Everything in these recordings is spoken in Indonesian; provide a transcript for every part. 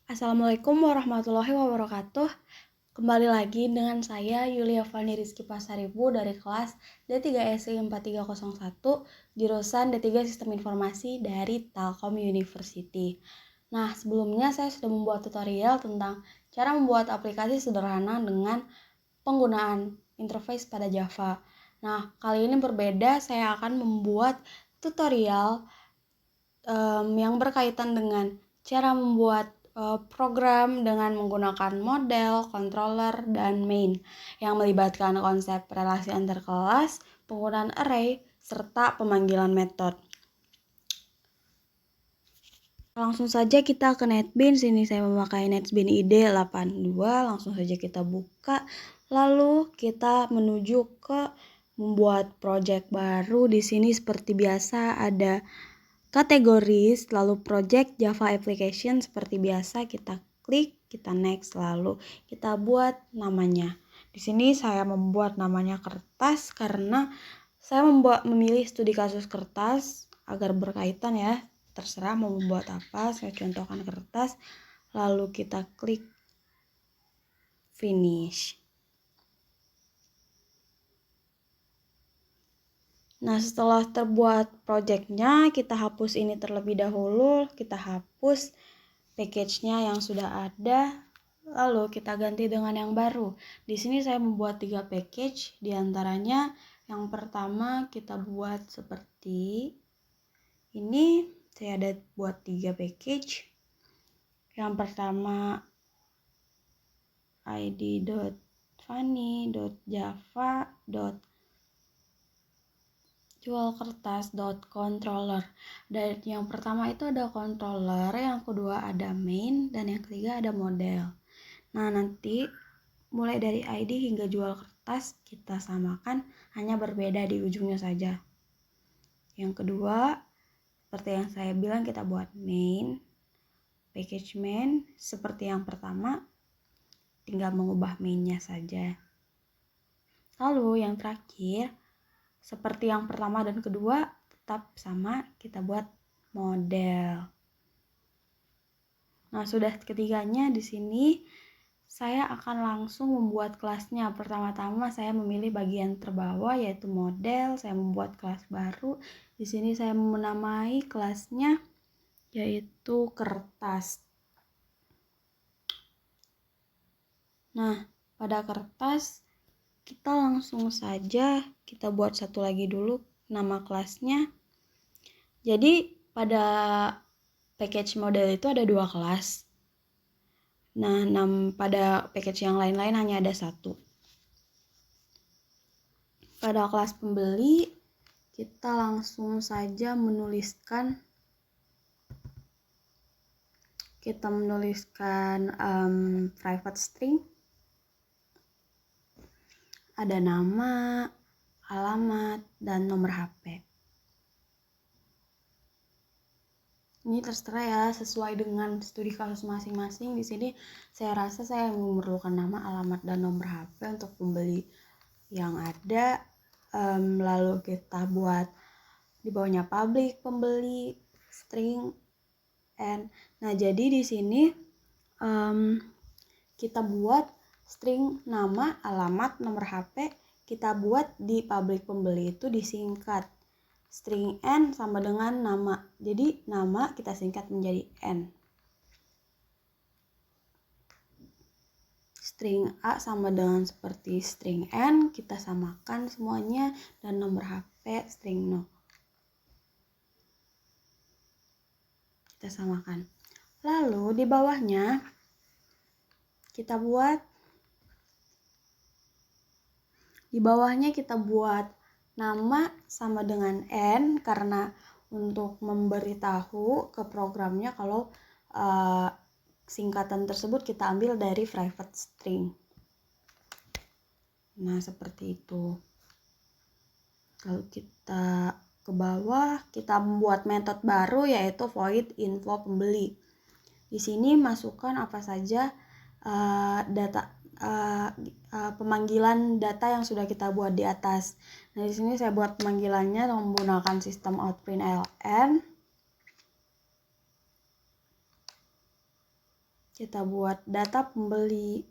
Assalamualaikum warahmatullahi wabarakatuh. Kembali lagi dengan saya Yulia Fani Rizky Pasaribu dari kelas D3SI 4301 jurusan D3 Sistem Informasi dari Telkom University. Nah, sebelumnya saya sudah membuat tutorial tentang cara membuat aplikasi sederhana dengan penggunaan interface pada Java. Nah, kali ini berbeda, saya akan membuat tutorial yang berkaitan dengan cara membuat program dengan menggunakan model, controller, dan main yang melibatkan konsep relasi antar kelas, penggunaan array, serta pemanggilan metode. Langsung saja kita ke NetBeans. Ini saya memakai NetBeans IDE 82. Langsung saja kita buka. Lalu kita menuju ke membuat project baru. Di sini seperti biasa ada kategoris, lalu project Java application. Seperti biasa kita klik, kita next, lalu kita buat namanya. Di sini saya membuat namanya kertas karena saya memilih studi kasus kertas agar berkaitan ya. Terserah mau membuat apa, saya contohkan kertas, lalu kita klik finish. Nah, setelah terbuat projectnya, kita hapus ini terlebih dahulu, kita hapus package-nya yang sudah ada, lalu kita ganti dengan yang baru. Di sini saya membuat 3 package, diantaranya yang pertama kita buat seperti ini. Saya ada buat 3 package. Yang pertama id.funny.java.jualkertas.controller. Dan yang pertama itu ada controller, yang kedua ada main, dan yang ketiga ada model. Nah, nanti mulai dari ID hingga jual kertas kita samakan, hanya berbeda di ujungnya saja. Yang kedua, seperti yang saya bilang, kita buat main, package main seperti yang pertama, tinggal mengubah mainnya saja. Lalu yang terakhir, seperti yang pertama dan kedua, tetap sama, kita buat model. Nah, sudah ketiganya di sini. Saya akan langsung membuat kelasnya. Pertama-tama saya memilih bagian terbawah yaitu model. Saya membuat kelas baru. Di sini saya menamai kelasnya yaitu kertas. Nah, pada kertas kita langsung saja kita buat satu lagi dulu nama kelasnya. Jadi pada package model itu ada 2 kelas. Nah, pada package yang lain-lain hanya ada 1. Pada kelas pembeli, kita langsung saja menuliskan private string. Ada nama, alamat, dan nomor HP. Ini terserah ya, sesuai dengan studi kasus masing-masing. Di sini saya rasa saya memerlukan nama, alamat, dan nomor HP untuk pembeli yang ada. Lalu kita buat di bawahnya public, pembeli, string, and. Nah, jadi di sini kita buat string nama, alamat, nomor HP. Kita buat di public pembeli itu disingkat. String n sama dengan nama. Jadi nama kita singkat menjadi n. String A sama dengan seperti string n, kita samakan semuanya, dan nomor HP string no. Kita samakan. Lalu di bawahnya kita buat nama sama dengan n, karena untuk memberitahu ke programnya kalau singkatan tersebut kita ambil dari private string. Nah, seperti itu. Lalu kita ke bawah, kita membuat metode baru yaitu void info pembeli. Di sini masukkan apa saja data pemanggilan data yang sudah kita buat di atas. Nah, di sini saya buat pemanggilannya menggunakan sistem outprintln. kita buat data pembeli.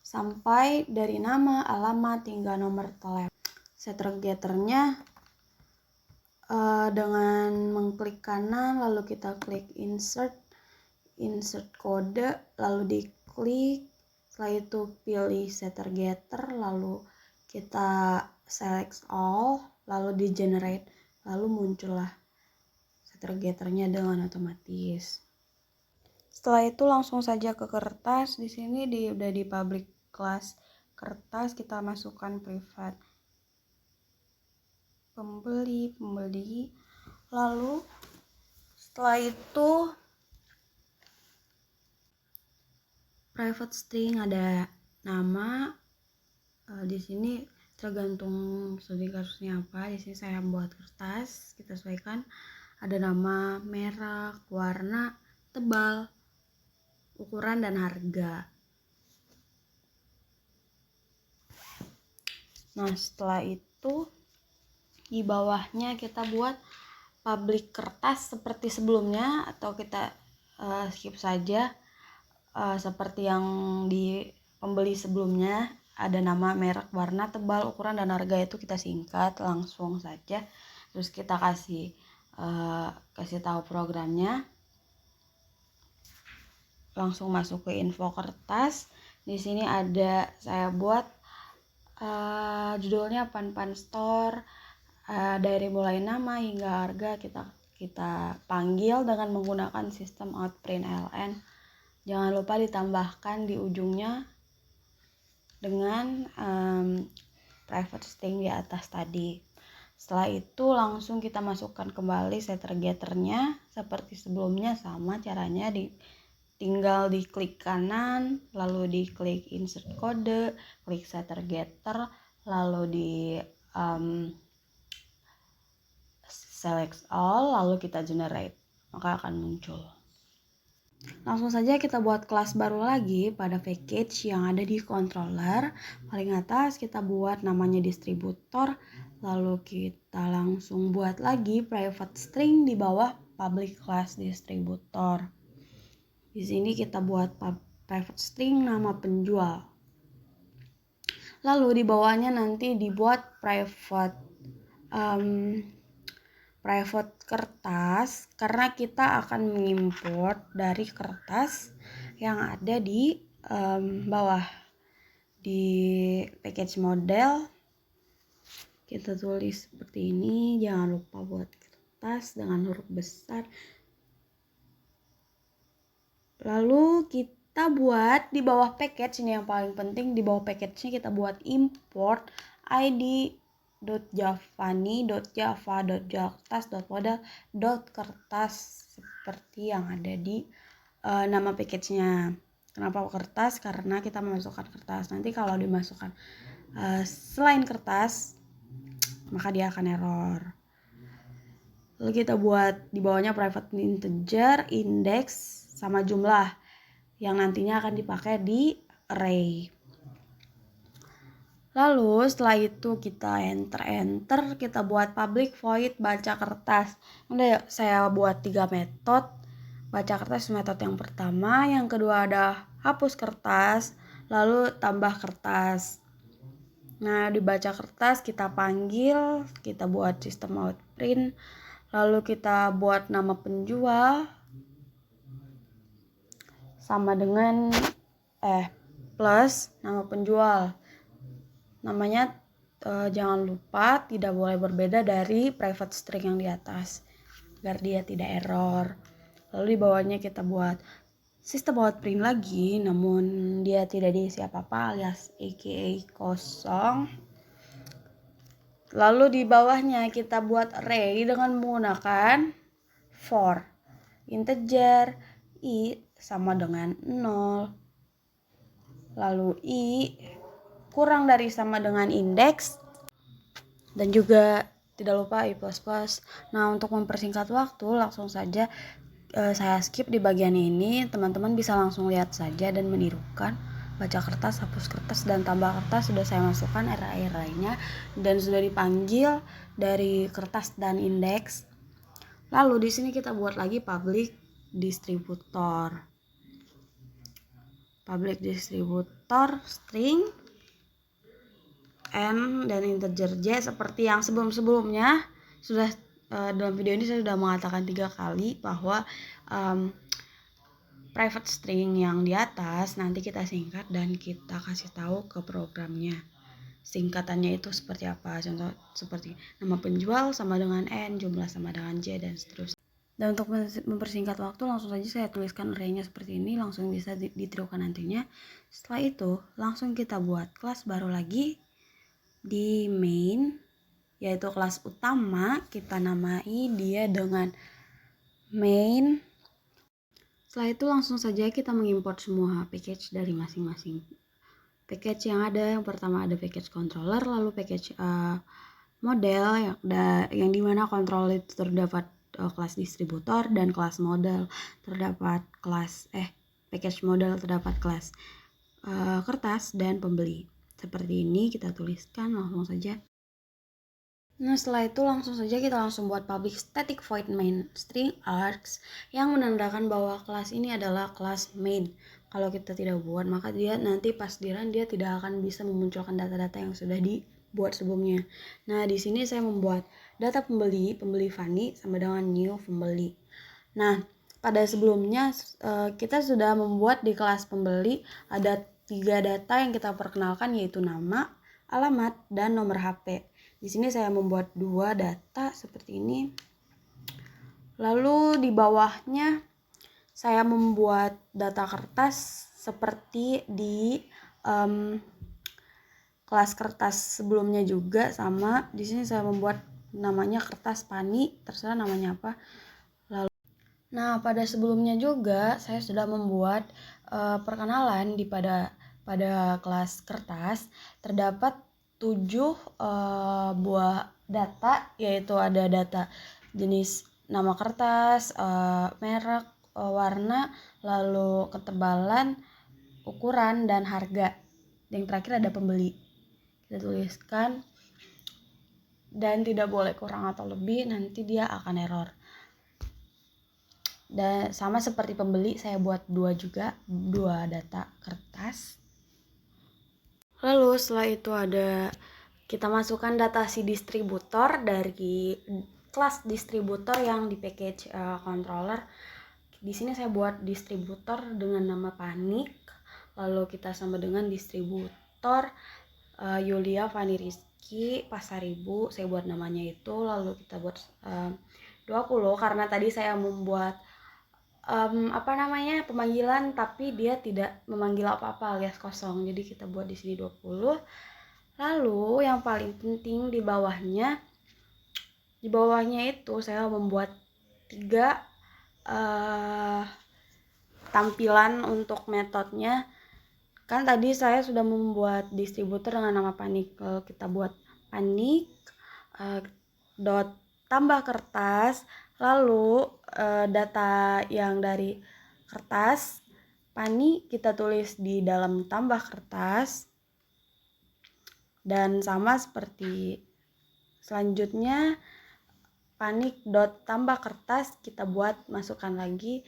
Sampai dari nama, alamat, hingga nomor telepon. Setter-getternya dengan mengklik kanan, lalu kita klik insert kode, lalu diklik, setelah itu pilih setter getter, lalu kita select all, lalu di generate, lalu muncullah setter getternya dengan otomatis. Setelah itu langsung saja ke kertas. Di sini udah di public class kertas, kita masukkan privat pembeli, lalu setelah itu private string ada nama. Di sini tergantung studi kasusnya apa. Di sini saya buat kertas, kita sesuaikan. Ada nama, merek, warna, tebal, ukuran, dan harga. Nah, setelah itu di bawahnya kita buat public kertas seperti sebelumnya, atau kita skip saja seperti yang di pembeli sebelumnya. Ada nama, merek, warna, tebal, ukuran, dan harga, itu kita singkat langsung saja. Terus kita kasih tahu programnya. Langsung masuk ke info kertas. Di sini ada saya buat judulnya Pan Store. Dari mulai nama hingga harga kita panggil dengan menggunakan sistem outprint ln. Jangan lupa ditambahkan di ujungnya dengan private string di atas tadi. Setelah itu langsung kita masukkan kembali setter getternya seperti sebelumnya, sama caranya. Tinggal diklik kanan, lalu diklik insert kode, klik setter getter, lalu di select all, lalu kita generate, maka akan muncul. Langsung saja kita buat kelas baru lagi pada package yang ada di controller. Paling atas kita buat namanya distributor, lalu kita langsung buat lagi private string di bawah public class distributor. Di sini kita buat private string nama penjual. Lalu di bawahnya nanti dibuat private kertas, karena kita akan mengimport dari kertas yang ada di bawah di package model. Kita tulis seperti ini, jangan lupa buat kertas dengan huruf besar. Lalu kita buat di bawah package, ini yang paling penting. Di bawah package-nya kita buat import id.java.java.kertas.model.kertas seperti yang ada di nama package-nya. Kenapa kertas? Karena kita memasukkan kertas. Nanti kalau dimasukkan selain kertas, maka dia akan error. Lalu kita buat di bawahnya private integer, index, sama jumlah yang nantinya akan dipakai di array. Lalu setelah itu kita enter, kita buat public void baca kertas. Udah, saya buat 3 metode. Baca kertas metode yang pertama, yang kedua ada hapus kertas, lalu tambah kertas. Nah, di baca kertas kita panggil, kita buat sistem outprint, lalu kita buat nama penjual sama dengan plus nama penjual. Namanya jangan lupa tidak boleh berbeda dari private string yang di atas agar dia tidak error. Lalu di bawahnya kita buat sistem outprint lagi, namun dia tidak diisi apa-apa alias aka kosong. Lalu di bawahnya kita buat array dengan menggunakan for integer i sama dengan 0, lalu i kurang dari sama dengan indeks, dan juga tidak lupa i++. Nah, untuk mempersingkat waktu langsung saja saya skip di bagian ini. Teman-teman bisa langsung lihat saja dan menirukan. Baca kertas, hapus kertas, dan tambah kertas sudah saya masukkan array-nya dan sudah dipanggil dari kertas dan indeks. Lalu di sini kita buat lagi public distributor. Public distributor string n dan integer j seperti yang sebelum-sebelumnya sudah dalam video ini saya sudah mengatakan 3 kali bahwa private string yang di atas nanti kita singkat dan kita kasih tahu ke programnya. Singkatannya itu seperti apa? Contoh seperti nama penjual sama dengan n, jumlah sama dengan j, dan seterusnya. Dan untuk mempersingkat waktu langsung saja saya tuliskan array-nya seperti ini, langsung bisa ditirukan nantinya. Setelah itu langsung kita buat kelas baru lagi di main, yaitu kelas utama. Kita namai dia dengan main. Setelah itu langsung saja kita mengimport semua package dari masing-masing package yang ada. Yang pertama ada package controller, lalu package model yang dimana controller itu terdapat kelas distributor, dan kelas model terdapat kelas package model terdapat kelas kertas dan pembeli. Seperti ini kita tuliskan langsung saja. Nah, setelah itu langsung saja kita buat public static void main string args yang menandakan bahwa kelas ini adalah kelas main. Kalau kita tidak buat, maka dia nanti pas di run dia tidak akan bisa memunculkan data-data yang sudah dibuat sebelumnya. Nah, di sini saya membuat data pembeli Fanny sama dengan new pembeli. Nah, pada sebelumnya kita sudah membuat di kelas pembeli ada 3 data yang kita perkenalkan, yaitu nama, alamat, dan nomor HP. Di sini saya membuat 2 data seperti ini. Lalu di bawahnya saya membuat data kertas seperti di kelas kertas sebelumnya juga sama. Di sini saya membuat namanya kertas Pani, terserah namanya apa. Lalu, nah pada sebelumnya juga saya sudah membuat perkenalan pada kelas kertas. Terdapat 7 buah data, yaitu ada data jenis nama kertas, merek, warna, lalu ketebalan, ukuran, dan harga. Yang terakhir ada pembeli. Kita tuliskan, dan tidak boleh kurang atau lebih, nanti dia akan error. Dan sama seperti pembeli, saya buat 2 data kertas. Lalu setelah itu kita masukkan data si distributor dari kelas distributor yang di package controller. Di sini saya buat distributor dengan nama Panik, lalu kita sama dengan distributor Yulia Fani Rizky Pasaribu, saya buat namanya itu, lalu kita buat 20 karena tadi saya membuat pemanggilan tapi dia tidak memanggil apa-apa alias kosong, jadi kita buat di sini 20. Lalu yang paling penting di bawahnya itu saya membuat 3 tampilan untuk metodenya. Kan tadi saya sudah membuat distributor dengan nama Panik, kita buat Panik dot tambah kertas, lalu data yang dari kertas Pani kita tulis di dalam tambah kertas, dan sama seperti selanjutnya Panik dot tambah kertas kita buat masukkan lagi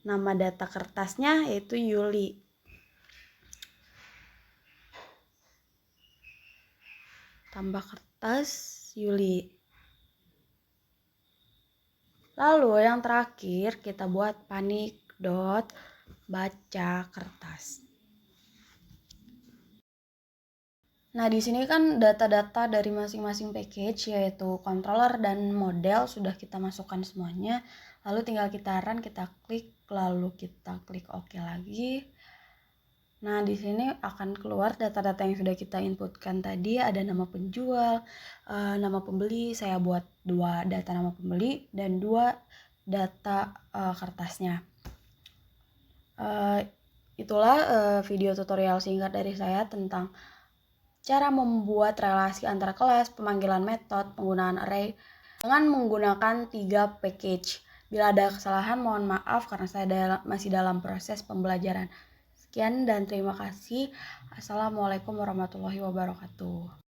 nama data kertasnya, yaitu Yuli. Tambah kertas Yuli. Lalu yang terakhir kita buat Panik dot baca kertas. Nah, di sini kan data-data dari masing-masing package, yaitu controller dan model sudah kita masukkan semuanya. Lalu tinggal kita run, kita klik, lalu kita klik OK lagi. Nah, di sini akan keluar data-data yang sudah kita inputkan tadi. Ada nama penjual, nama pembeli. Saya buat 2 data nama pembeli dan 2 data kertasnya. Itulah video tutorial singkat dari saya tentang cara membuat relasi antar kelas, pemanggilan metode, penggunaan array dengan menggunakan 3 package. Bila ada kesalahan mohon maaf karena saya masih dalam proses pembelajaran. Sekian dan terima kasih. Assalamualaikum warahmatullahi wabarakatuh.